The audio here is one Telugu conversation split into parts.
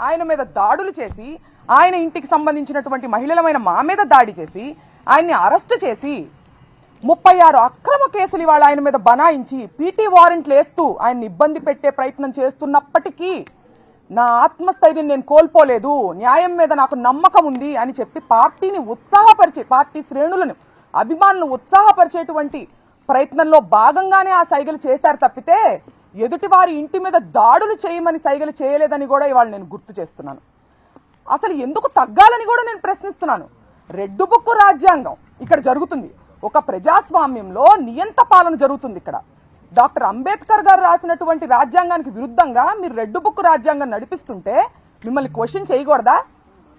ఆయన మీద దాడులు చేసి, ఆయన ఇంటికి సంబంధించినటువంటి మహిళలమైన మా మీద దాడి చేసి, ఆయన్ని అరెస్ట్ చేసి 36 అక్రమ కేసులు ఇవాళ ఆయన మీద బనాయించి పీటీ వారెంట్లు వేస్తూ ఆయన్ని ఇబ్బంది పెట్టే ప్రయత్నం చేస్తున్నప్పటికీ నా ఆత్మస్థైర్యం నేను కోల్పోలేదు, న్యాయం మీద నాకు నమ్మకం ఉంది అని చెప్పి పార్టీని ఉత్సాహపరిచే, పార్టీ శ్రేణులను అభిమానులను ఉత్సాహపరిచేటువంటి ప్రయత్నంలో భాగంగానే ఆ సైగలు చేశారు తప్పితే ఎదుటి వారి ఇంటి మీద దాడులు చేయమని సైగలు చేయలేదని కూడా ఇవాళ నేను గుర్తు చేస్తున్నాను. అసలు ఎందుకు తగ్గాలని కూడా నేను ప్రశ్నిస్తున్నాను. రెడ్ బుక్ రాజ్యాంగం ఇక్కడ జరుగుతుంది. ఒక ప్రజాస్వామ్యంలో నియంత పాలన జరుగుతుంది. ఇక్కడ డాక్టర్ అంబేద్కర్ గారు రాసినటువంటి రాజ్యాంగానికి విరుద్ధంగా మీరు రెడ్ బుక్ రాజ్యాంగం నడిపిస్తుంటే మిమ్మల్ని క్వశ్చన్ చేయకూడదా?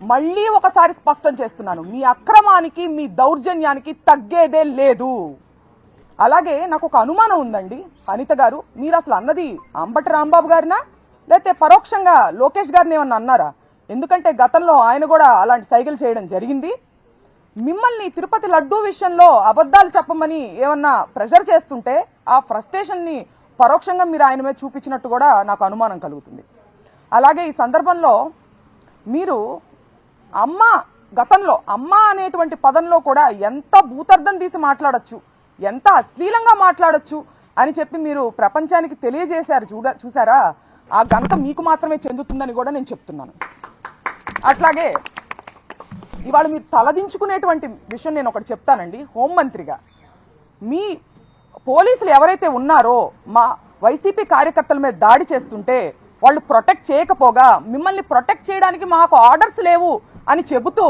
మళ్ళీ ఒకసారి స్పష్టం చేస్తున్నాను, మీ అక్రమానికి మీ దౌర్జన్యానికి తగ్గేదే లేదు. అలాగే నాకు ఒక అనుమానం ఉందండి అనిత గారు, మీరు అసలు అన్నది అంబటి రాంబాబు గారినా లేకపోతే పరోక్షంగా లోకేష్ గారిని ఏమన్నా అన్నారా? ఎందుకంటే గతంలో ఆయన కూడా అలాంటి సైకిల్ చేయడం జరిగింది. మిమ్మల్ని తిరుపతి లడ్డూ విషయంలో అబద్ధాలు చెప్పమని ఏమన్నా ప్రెషర్ చేస్తుంటే ఆ ఫ్రస్ట్రేషన్ ని పరోక్షంగా మీరు ఆయన మీద చూపించినట్టు కూడా నాకు అనుమానం కలుగుతుంది. అలాగే ఈ సందర్భంలో మీరు అమ్మ, గతంలో అమ్మ అనేటువంటి పదంలో కూడా ఎంత భూతర్థం తీసి మాట్లాడొచ్చు, ఎంత అశ్లీలంగా మాట్లాడొచ్చు అని చెప్పి మీరు ప్రపంచానికి తెలియజేశారు. చూసారా? ఆ ఘనత మీకు మాత్రమే చెందుతుందని కూడా నేను చెప్తున్నాను. అట్లాగే ఇవాళ మీరు తలదించుకునేటువంటి విషయం నేను ఒకటి చెప్తానండి. హోంమంత్రిగా మీ పోలీసులు ఎవరైతే ఉన్నారో మా వైసీపీ కార్యకర్తల మీద దాడి చేస్తుంటే వాళ్ళు ప్రొటెక్ట్ చేయకపోగా మిమ్మల్ని ప్రొటెక్ట్ చేయడానికి మాకు ఆర్డర్స్ లేవు అని చెబుతూ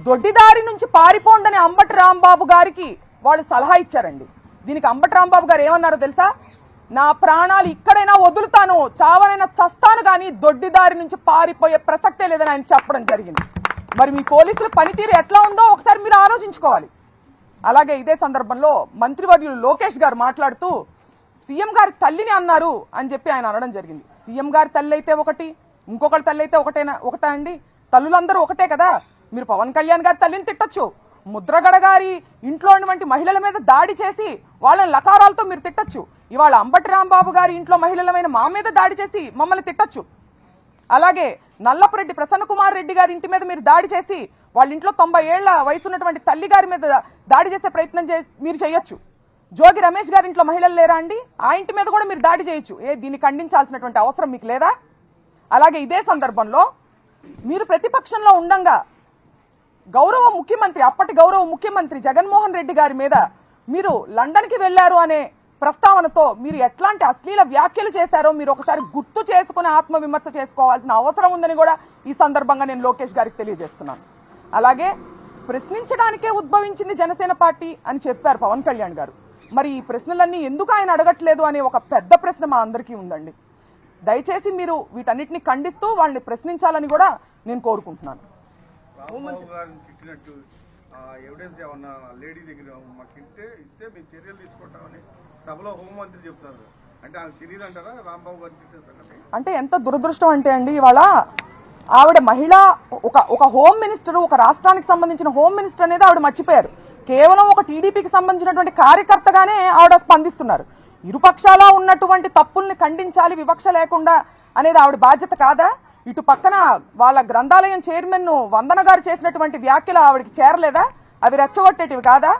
దొడ్డిదారి నుంచి పారిపోండని అంబటి రాంబాబు గారికి వాళ్ళు సలహా ఇచ్చారండి. దీనికి అంబటి రాంబాబు గారు ఏమన్నారో తెలుసా? నా ప్రాణాలు ఇక్కడైనా వదులుతాను, చావనైనా చస్తాను, కానీ దొడ్డిదారి నుంచి పారిపోయే ప్రసక్తే లేదని ఆయన చెప్పడం జరిగింది. మరి మీ పోలీసుల పనితీరు ఎట్లా ఉందో ఒకసారి మీరు ఆలోచించుకోవాలి. అలాగే ఇదే సందర్భంలో మంత్రివర్యులు లోకేష్ గారు మాట్లాడుతూ సీఎం గారి తల్లిని అన్నారు అని చెప్పి ఆయన అనడం జరిగింది. సీఎం గారి తల్లి అయితే ఒకటి, ఇంకొకరి తల్లి అయితే ఒకటా అండి? తల్లులందరూ ఒకటే కదా. మీరు పవన్ కళ్యాణ్ గారి తల్లిని తిట్టచ్చు, ముద్రగడ గారి ఇంట్లో ఉన్నటువంటి మహిళల మీద దాడి చేసి వాళ్ళని లకారాలతో మీరు తిట్టచ్చు. ఇవాళ అంబటి రాంబాబు గారి ఇంట్లో మహిళలమైన మా మీద దాడి చేసి మమ్మల్ని తిట్టచ్చు. అలాగే నల్లపురెడ్డి ప్రసన్న కుమార్ రెడ్డి గారి ఇంటి మీద మీరు దాడి చేసి వాళ్ళ ఇంట్లో 90 ఏళ్ల వయసు ఉన్నటువంటి తల్లి గారి మీద దాడి చేసే ప్రయత్నం మీరు చేయొచ్చు. జోగి రమేష్ గారి ఇంట్లో మహిళలు లేరా అండి? ఆ ఇంటి మీద కూడా మీరు దాడి చేయొచ్చు. దీన్ని ఖండించాల్సినటువంటి అవసరం మీకు లేదా? అలాగే ఇదే సందర్భంలో మీరు ప్రతిపక్షంలో ఉండంగా గౌరవ ముఖ్యమంత్రి, అప్పటి గౌరవ ముఖ్యమంత్రి జగన్మోహన్ రెడ్డి గారి మీద మీరు లండన్కి వెళ్లారు అనే ప్రస్తావనతో మీరు ఎట్లాంటి అశ్లీల వ్యాఖ్యలు చేశారో మీరు ఒకసారి గుర్తు చేసుకుని ఆత్మవిమర్శ చేసుకోవాల్సిన అవసరం ఉందని కూడా ఈ సందర్భంగా నేను లోకేష్ గారికి తెలియజేస్తున్నాను. అలాగే ప్రశ్నించడానికే ఉద్భవించింది జనసేన పార్టీ అని చెప్పారు పవన్ కళ్యాణ్ గారు. మరి ఈ ప్రశ్నలన్నీ ఎందుకు ఆయన అడగట్లేదు అనే ఒక పెద్ద ప్రశ్న మా అందరికీ ఉందండి. దయచేసి మీరు వీటన్నిటిని ఖండిస్తూ వాళ్ళని ప్రశ్నించాలని కూడా నేను కోరుకుంటున్నాను. ఎవిడెన్స్ ఏమన్నా లేడీ దగ్గర మాకు ఇస్తే మేము చర్యలు తీసుకుంటామని సభలో హోంమంత్రి చెప్తారు. అంటే ఆమె తెలియదు అంటారా రాంబాబు గారికి? అంటే ఎంత దురదృష్టం అంటే అండి, ఇవాళ ఆవిడ మహిళ, ఒక హోమ్ మినిస్టర్, ఒక రాష్ట్రానికి సంబంధించిన హోమ్ మినిస్టర్ అనేది ఆవిడ మర్చిపోయారు. కేవలం ఒక టీడీపీకి సంబంధించినటువంటి కార్యకర్తగానే ఆవిడ స్పందిస్తున్నారు. ఇరుపక్షాల ఉన్నటువంటి తప్పుల్ని ఖండించాలి వివక్ష లేకుండా అనేది ఆవిడ బాధ్యత కాదా? ఇటు పక్కన వాళ్ళ గ్రంథాలయం చైర్మన్ వందన గారు చేసినటువంటి వ్యాఖ్యలు ఆవిడకి చేరలేదా? అవి రెచ్చగొట్టేటివి కాదా?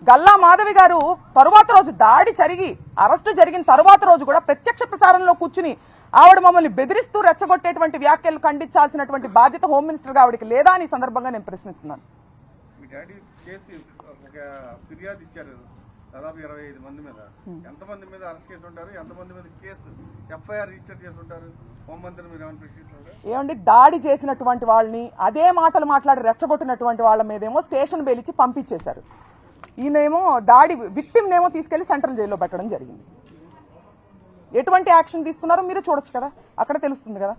గల్లా మాధవి గారు తరువాత రోజు దాడి జరిగి అరెస్టు జరిగిన తరువాత రోజు కూడా ప్రత్యక్ష ప్రసారంలో కూర్చుని ఆవిడ మమ్మల్ని బెదిరిస్తూ రెచ్చగొట్టేటువంటి వ్యాఖ్యలు ఖండించాల్సినటువంటి బాధ్యత హోమ్ మినిస్టర్ గా ఆవిడకి లేదా అని సందర్భంగా నేను ప్రశ్నిస్తున్నాను. ఫిర్యాదు ఇచ్చారు దాదాపు 25 మంది మీద. ఎంతమంది మీద అరెస్ట్ చేసి ఉంటారు, ఎంతమంది మీద కేసు ఎఫ్ఐఆర్ రిజిస్టర్ చేసి ఉంటారు? హోంమంత్రి మీరు ఏమైనా ప్రశ్నిస్తున్నారు? ఏమండి, దాడి చేసినటువంటి వాళ్ళని అదే మాటలు మాట్లాడి రెచ్చగొట్టినటువంటి వాళ్ళ మీదేమో స్టేషన్ బెయిల్ ఇచ్చి పంపించేశారు. ఈయనేమో దాడి విక్టిమ్ నేమో తీసుకెళ్లి సెంట్రల్ జైల్లో పెట్టడం జరిగింది. ఎటువంటి యాక్షన్ తీసుకున్నారో మీరు చూడొచ్చు కదా, అక్కడ తెలుస్తుంది కదా.